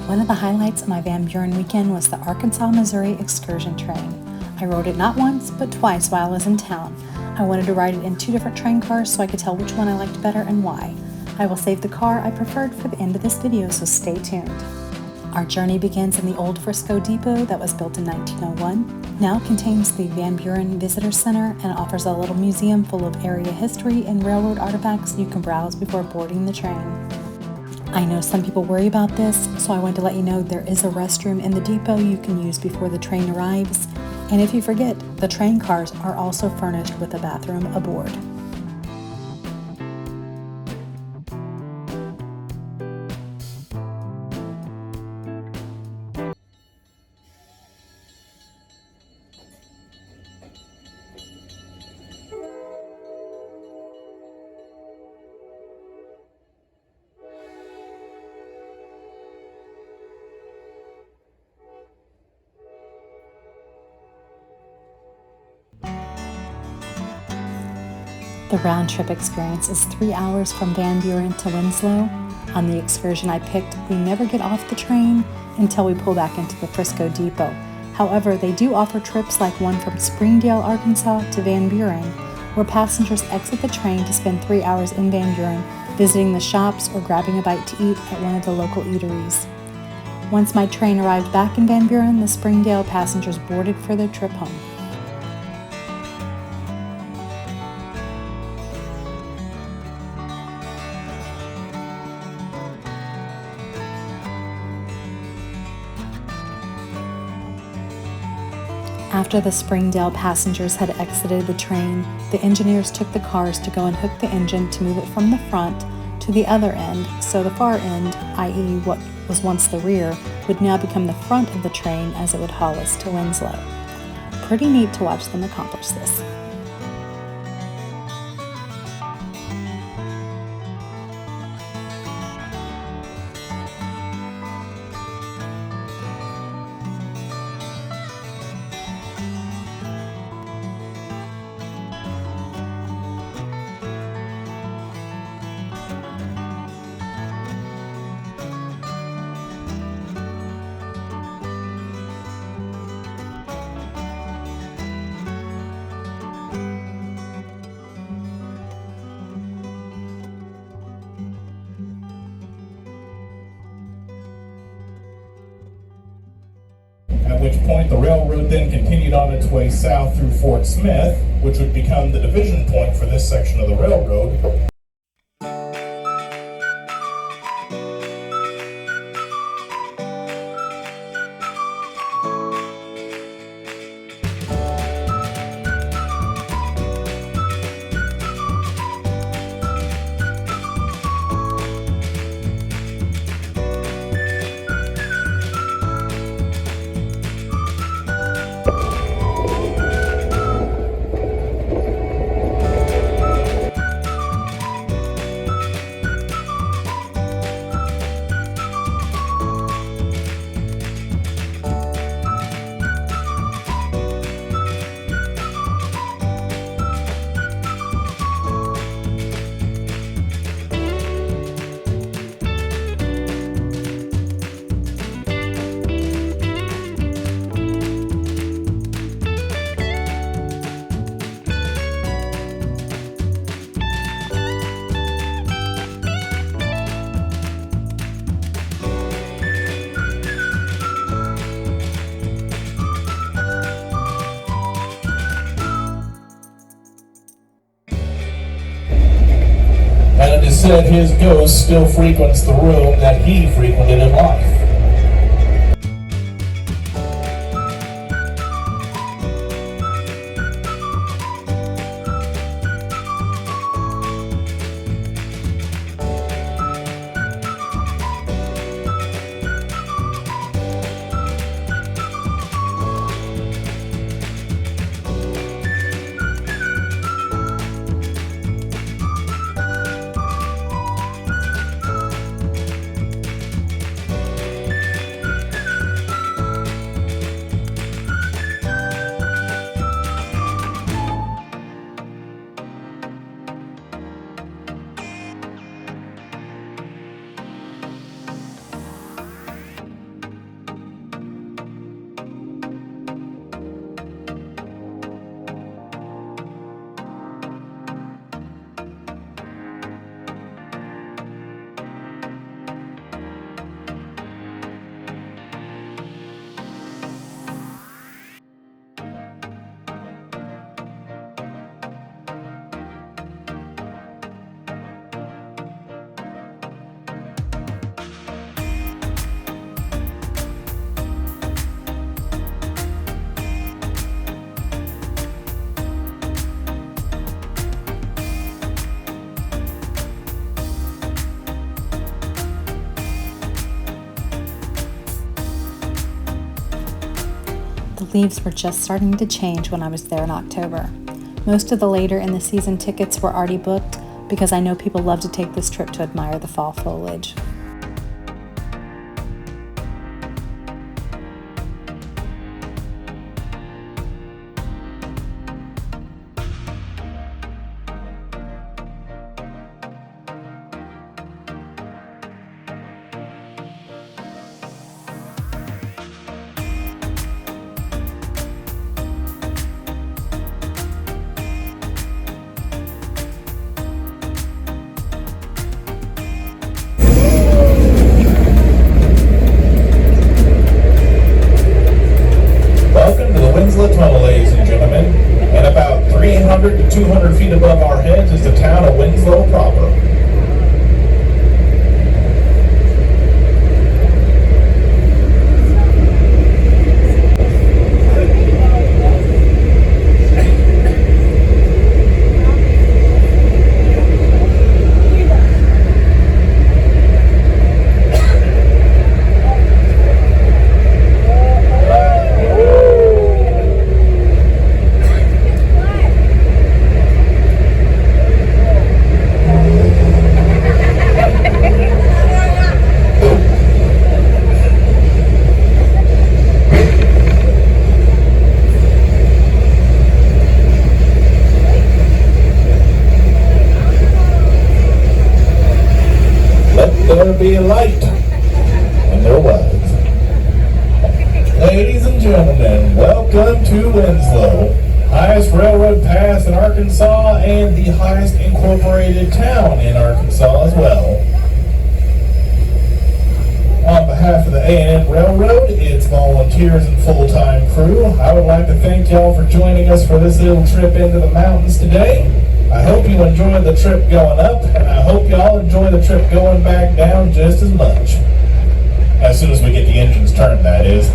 One of the highlights of my Van Buren weekend was the Arkansas-Missouri Excursion train. I rode it not once, but twice while I was in town. I wanted to ride it in 2 different train cars so I could tell which one I liked better and why. I will save the car I preferred for the end of this video, so stay tuned. Our journey begins in the old Frisco Depot that was built in 1901. Now contains the Van Buren Visitor Center and offers a little museum full of area history and railroad artifacts you can browse before boarding the train. I know some people worry about this, so I want to let you know there is a restroom in the depot you can use before the train arrives. And if you forget, the train cars are also furnished with a bathroom aboard. The round-trip experience is 3 hours from Van Buren to Winslow. On the excursion I picked, we never get off the train until we pull back into the Frisco Depot. However, they do offer trips like one from Springdale, Arkansas to Van Buren, where passengers exit the train to spend 3 hours in Van Buren visiting the shops or grabbing a bite to eat at one of the local eateries. Once my train arrived back in Van Buren, the Springdale passengers boarded for their trip home. After the Springdale passengers had exited the train, the engineers took the cars to go and hook the engine to move it from the front to the other end, so the far end, i.e. what was once the rear, would now become the front of the train as it would haul us to Winslow. Pretty neat to watch them accomplish this. At which point the railroad then continued on its way south through Fort Smith, which would become the division point for this section of the railroad. And it is said his ghost still frequents the room that he frequented in life. The leaves were just starting to change when I was there in October. Most of the later in the season tickets were already booked because I know people love to take this trip to admire the fall foliage. Welcome to the Winslow Tunnel, ladies and gentlemen. And about 300 to 200 feet above our heads is the town of Winslow proper. There be a light, and there was. Ladies and gentlemen, welcome to Winslow, highest railroad pass in Arkansas and the highest incorporated town in Arkansas as well. On behalf of the A&M Railroad, its volunteers and full-time crew, I would like to thank y'all for joining us for this little trip into the mountains today. I hope you enjoyed the trip going up, and I hope y'all enjoy the trip going back down just as much. As soon as we get the engines turned, that is.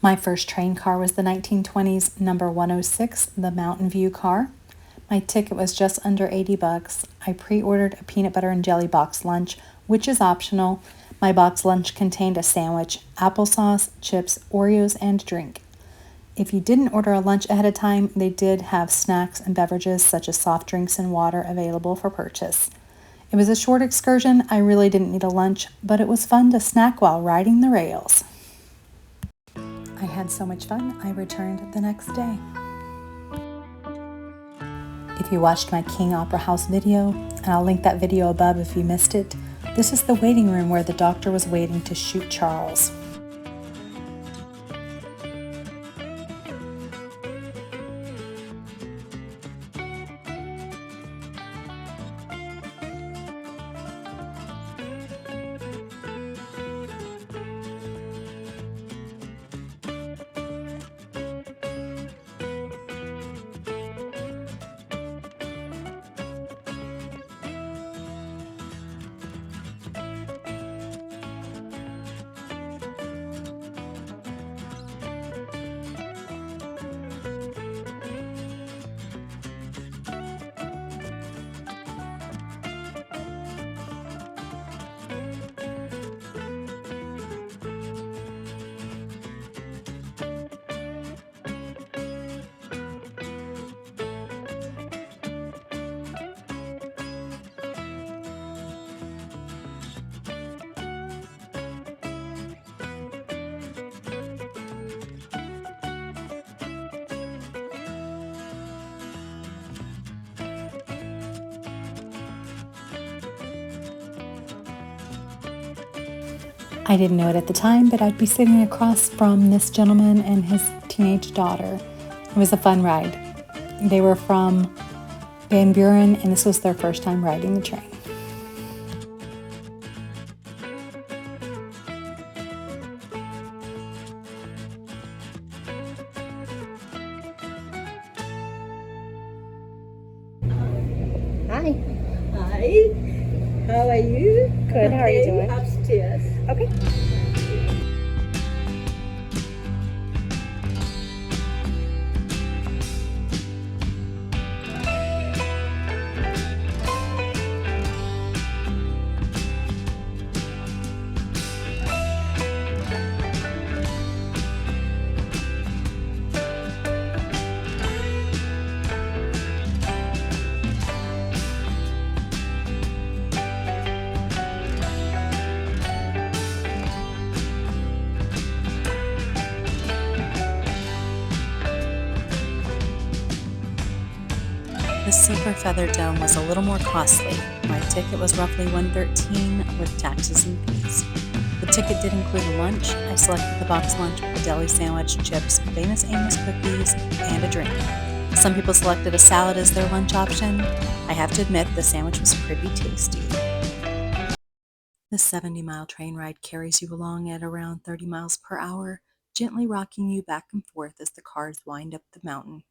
My first train car was the 1920s number 106, the Mountain View car. My ticket was just under $80. I pre-ordered a peanut butter and jelly box lunch, which is optional. My box lunch contained a sandwich, applesauce, chips, Oreos, and drink. If you didn't order a lunch ahead of time, they did have snacks and beverages such as soft drinks and water available for purchase. It was a short excursion. I really didn't need a lunch, but it was fun to snack while riding the rails. I had so much fun, I returned the next day. If you watched my King Opera House video, and I'll link that video above if you missed it, this is the waiting room where the doctor was waiting to shoot Charles. I didn't know it at the time, but I'd be sitting across from this gentleman and his teenage daughter. It was a fun ride. They were from Van Buren, and this was their first time riding the train. Hi. Hi. How are you? Good. How are you doing? Upstairs. Okay. The Silver Feather Dome was a little more costly. My ticket was roughly $113 with taxes and fees. The ticket did include a lunch. I selected the box lunch with a deli sandwich, chips, famous Amos cookies, and a drink. Some people selected a salad as their lunch option. I have to admit, the sandwich was pretty tasty. The 70-mile train ride carries you along at around 30 miles per hour, gently rocking you back and forth as the cars wind up the mountain.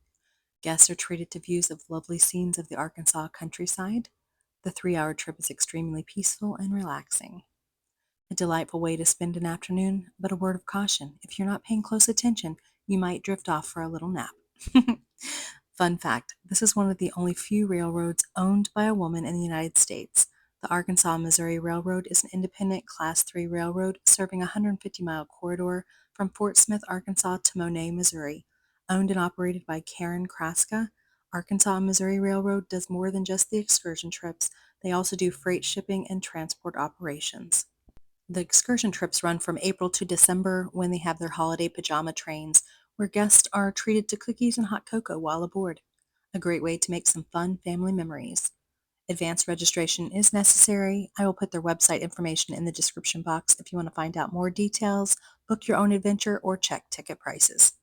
Guests are treated to views of lovely scenes of the Arkansas countryside. The 3-hour trip is extremely peaceful and relaxing. A delightful way to spend an afternoon, but a word of caution: if you're not paying close attention, you might drift off for a little nap. Fun fact, this is one of the only few railroads owned by a woman in the United States. The Arkansas-Missouri Railroad is an independent Class 3 railroad serving a 150-mile corridor from Fort Smith, Arkansas to Monet, Missouri. Owned and operated by Karen Kraska, Arkansas-Missouri Railroad does more than just the excursion trips. They also do freight shipping and transport operations. The excursion trips run from April to December when they have their holiday pajama trains, where guests are treated to cookies and hot cocoa while aboard. A great way to make some fun family memories. Advanced registration is necessary. I will put their website information in the description box if you want to find out more details, book your own adventure, or check ticket prices.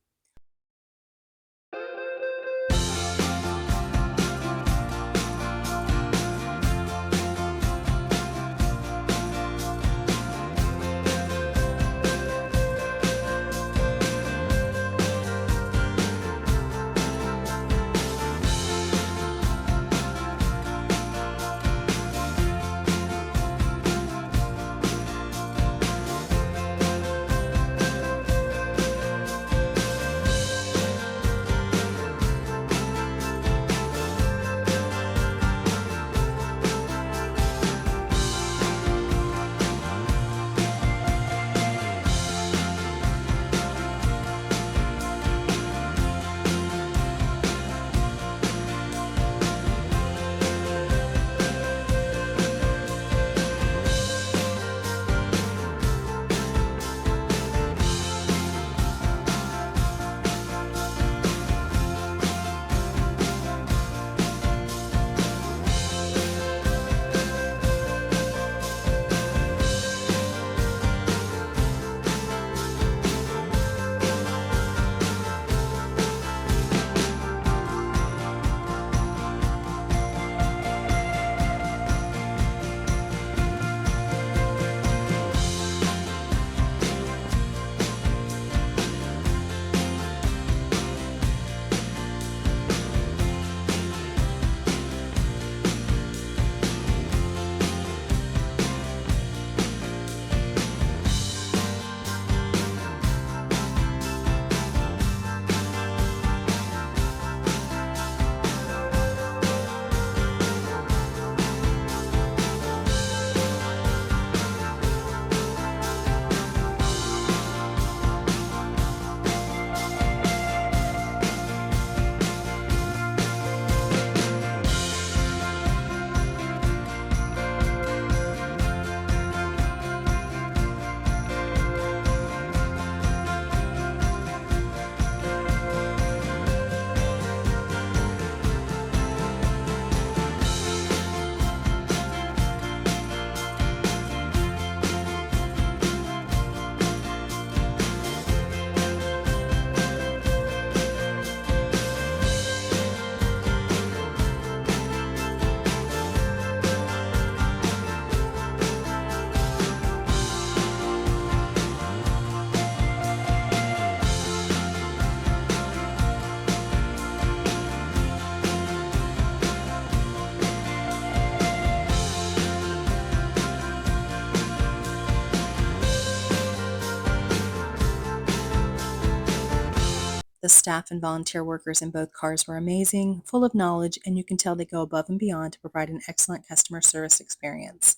staff and volunteer workers in both cars were amazing, full of knowledge, and you can tell they go above and beyond to provide an excellent customer service experience.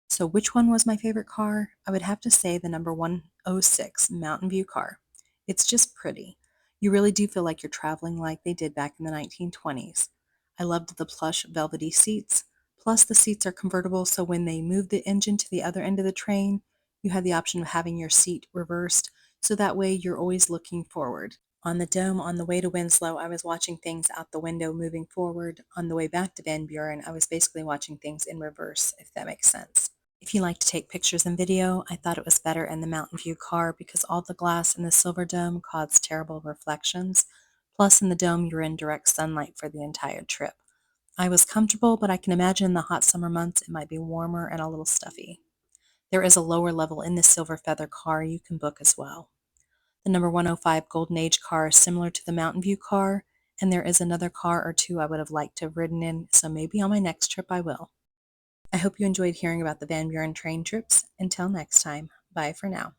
So which one was my favorite car? I would have to say the number 106 Mountain View car. It's just pretty. You really do feel like you're traveling like they did back in the 1920s. I loved the plush velvety seats. Plus the seats are convertible, so when they move the engine to the other end of the train, you have the option of having your seat reversed, so that way you're always looking forward. On the dome on the way to Winslow, I was watching things out the window moving forward. On the way back to Van Buren, I was basically watching things in reverse, if that makes sense. If you like to take pictures and video, I thought it was better in the Mountain View car because all the glass in the Silver Dome caused terrible reflections. Plus, in the dome, you're in direct sunlight for the entire trip. I was comfortable, but I can imagine in the hot summer months it might be warmer and a little stuffy. There is a lower level in the Silver Feather car you can book as well. The number 105 Golden Age car is similar to the Mountain View car, and there is another car or two I would have liked to have ridden in, so maybe on my next trip I will. I hope you enjoyed hearing about the Van Buren train trips. Until next time, bye for now.